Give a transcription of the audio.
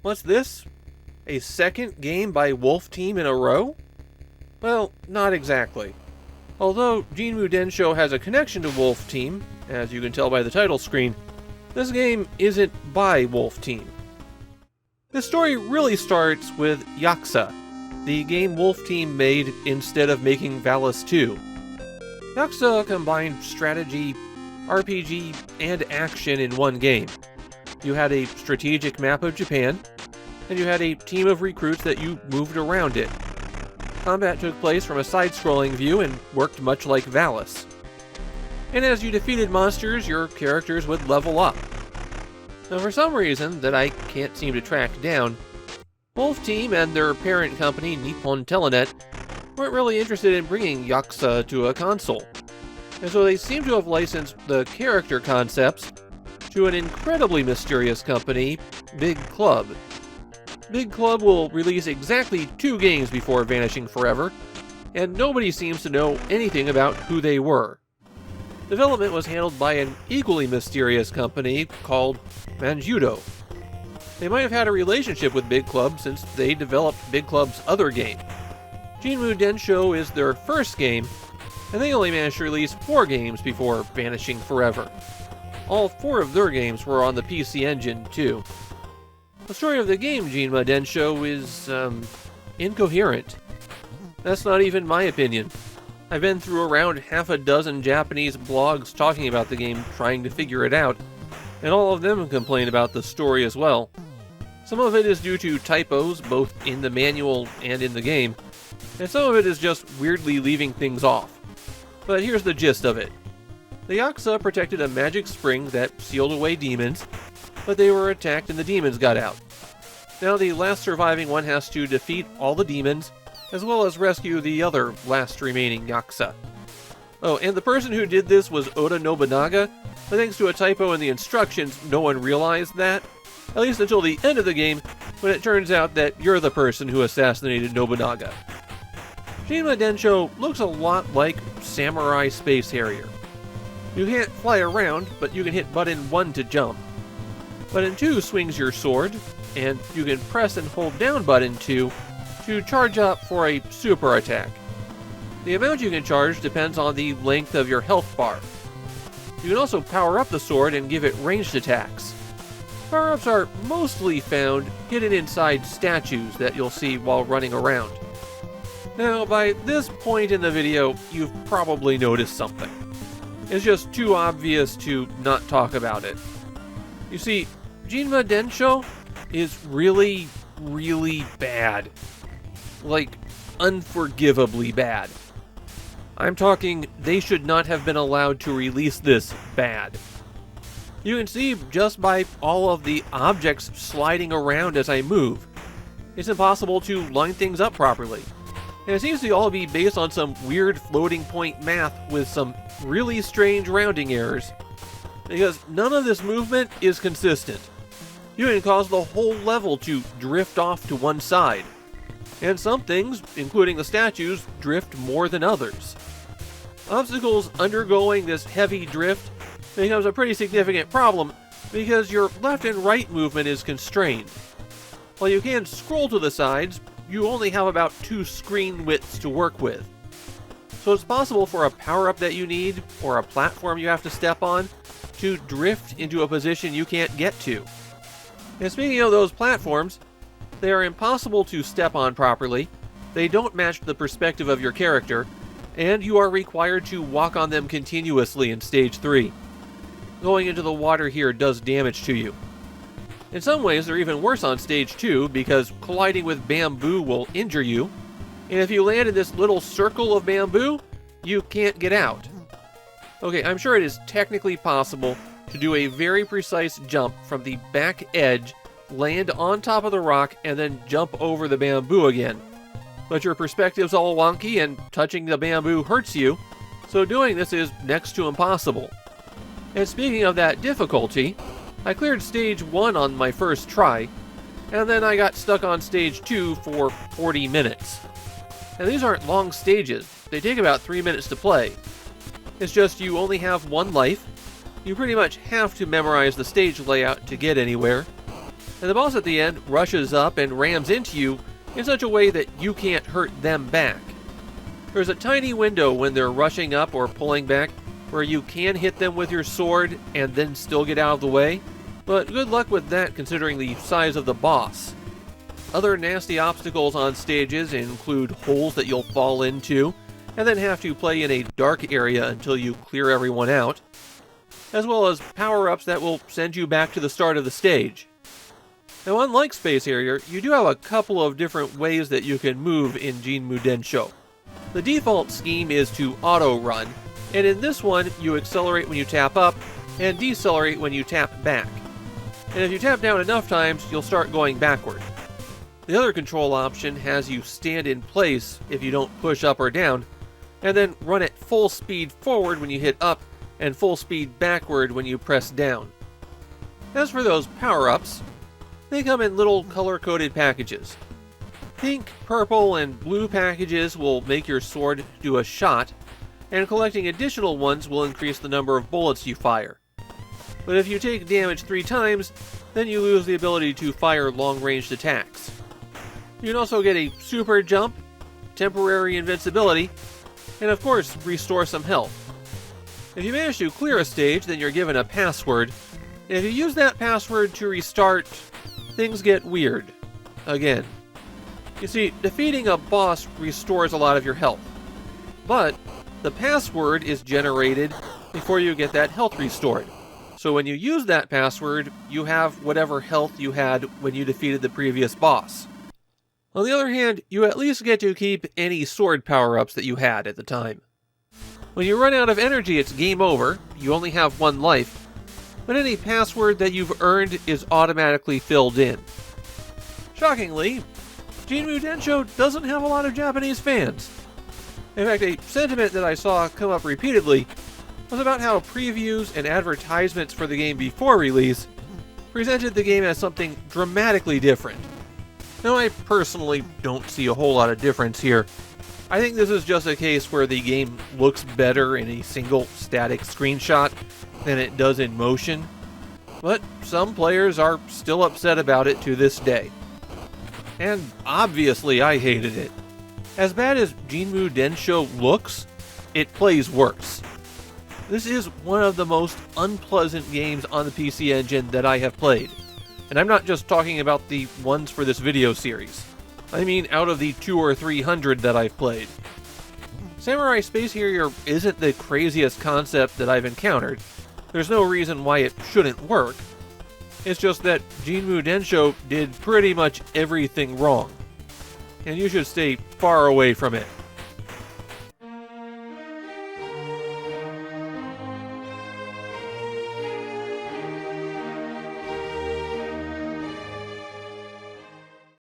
What's this? A second game by Wolf Team in a row? Well, not exactly. Although Jinmu Denshou has a connection to Wolf Team, as you can tell by the title screen, this game isn't by Wolf Team. The story really starts with Yakuza, the game Wolf Team made instead of making Valis 2. Yakuza combined strategy, RPG, and action in one game. You had a strategic map of Japan, and you had a team of recruits that you moved around it. Combat took place from a side-scrolling view and worked much like Valis. And as you defeated monsters, your characters would level up. Now, for some reason that I can't seem to track down, Wolf Team and their parent company, Nippon Telenet, weren't really interested in bringing Yakuza to a console. And so they seem to have licensed the character concepts to an incredibly mysterious company, Big Club. Big Club will release exactly 2 games before vanishing forever, and nobody seems to know anything about who they were. Development was handled by an equally mysterious company called Manjudo. They might have had a relationship with Big Club since they developed Big Club's other game. Jinmu Denshou is their first game, and they only managed to release 4 games before vanishing forever. All 4 of their games were on the PC Engine, too. The story of the game Jinmu Denshou is, incoherent. That's not even my opinion. I've been through around half a dozen Japanese blogs talking about the game, trying to figure it out, and all of them complain about the story as well. Some of it is due to typos, both in the manual and in the game, and some of it is just weirdly leaving things off. But here's the gist of it. The Yakuza protected a magic spring that sealed away demons, but they were attacked and the demons got out. Now the last surviving one has to defeat all the demons, as well as rescue the other last remaining Yakuza. Oh, and the person who did this was Oda Nobunaga, but thanks to a typo in the instructions, no one realized that, at least until the end of the game, when it turns out that you're the person who assassinated Nobunaga. Jinmu Denshou looks a lot like Samurai Space Harrier. You can't fly around, but you can hit button 1 to jump. Button 2 swings your sword, and you can press and hold down button 2 to charge up for a super attack. The amount you can charge depends on the length of your health bar. You can also power up the sword and give it ranged attacks. Power-ups are mostly found hidden inside statues that you'll see while running around. Now, by this point in the video, you've probably noticed something. It's just too obvious to not talk about it. You see, Jinmu Denshou is really, really bad. Like, unforgivably bad. I'm talking, they should not have been allowed to release this bad. You can see just by all of the objects sliding around as I move. It's impossible to line things up properly. And it seems to all be based on some weird floating point math with some really strange rounding errors. Because none of this movement is consistent. You can cause the whole level to drift off to one side. And some things, including the statues, drift more than others. Obstacles undergoing this heavy drift becomes a pretty significant problem because your left and right movement is constrained. While you can scroll to the sides, you only have about 2 screen widths to work with. So it's possible for a power-up that you need, or a platform you have to step on, to drift into a position you can't get to. And speaking of those platforms, they are impossible to step on properly, they don't match the perspective of your character, and you are required to walk on them continuously in Stage 3. Going into the water here does damage to you. In some ways, they're even worse on Stage 2 because colliding with bamboo will injure you, and if you land in this little circle of bamboo, you can't get out. Okay, I'm sure it is technically possible to do a very precise jump from the back edge, land on top of the rock, and then jump over the bamboo again. But your perspective's all wonky and touching the bamboo hurts you, so doing this is next to impossible. And speaking of that difficulty, I cleared Stage 1 on my first try, and then I got stuck on Stage 2 for 40 minutes. And these aren't long stages, they take about 3 minutes to play. It's just you only have 1 life, you pretty much have to memorize the stage layout to get anywhere, and the boss at the end rushes up and rams into you in such a way that you can't hurt them back. There's a tiny window when they're rushing up or pulling back where you can hit them with your sword and then still get out of the way, but good luck with that considering the size of the boss. Other nasty obstacles on stages include holes that you'll fall into, and then have to play in a dark area until you clear everyone out, as well as power-ups that will send you back to the start of the stage. Now, unlike Space Harrier, you do have a couple of different ways that you can move in Jinmu Denshou. The default scheme is to auto-run, and in this one, you accelerate when you tap up, and decelerate when you tap back. And if you tap down enough times, you'll start going backward. The other control option has you stand in place if you don't push up or down, and then run at full speed forward when you hit up, and full speed backward when you press down. As for those power-ups, they come in little color-coded packages. Pink, purple, and blue packages will make your sword do a shot, and collecting additional ones will increase the number of bullets you fire. But if you take damage 3 times, then you lose the ability to fire long-ranged attacks. You can also get a super jump, temporary invincibility, and of course, restore some health. If you manage to clear a stage, then you're given a password, and if you use that password to restart, things get weird. Again. You see, defeating a boss restores a lot of your health, but the password is generated before you get that health restored. So when you use that password, you have whatever health you had when you defeated the previous boss. On the other hand, you at least get to keep any sword power-ups that you had at the time. When you run out of energy, it's game over. You only have 1 life, but any password that you've earned is automatically filled in. Shockingly, Jinmu Denshou doesn't have a lot of Japanese fans. In fact, a sentiment that I saw come up repeatedly was about how previews and advertisements for the game before release presented the game as something dramatically different. Now, I personally don't see a whole lot of difference here. I think this is just a case where the game looks better in a single static screenshot than it does in motion, but some players are still upset about it to this day. And obviously I hated it. As bad as Jinmu Denshou looks, it plays worse. This is one of the most unpleasant games on the PC Engine that I have played. And I'm not just talking about the ones for this video series. I mean out of the 200 or 300 that I've played. Samurai Space Harrier isn't the craziest concept that I've encountered. There's no reason why it shouldn't work. It's just that Jinmu Denshou did pretty much everything wrong. And you should stay far away from it.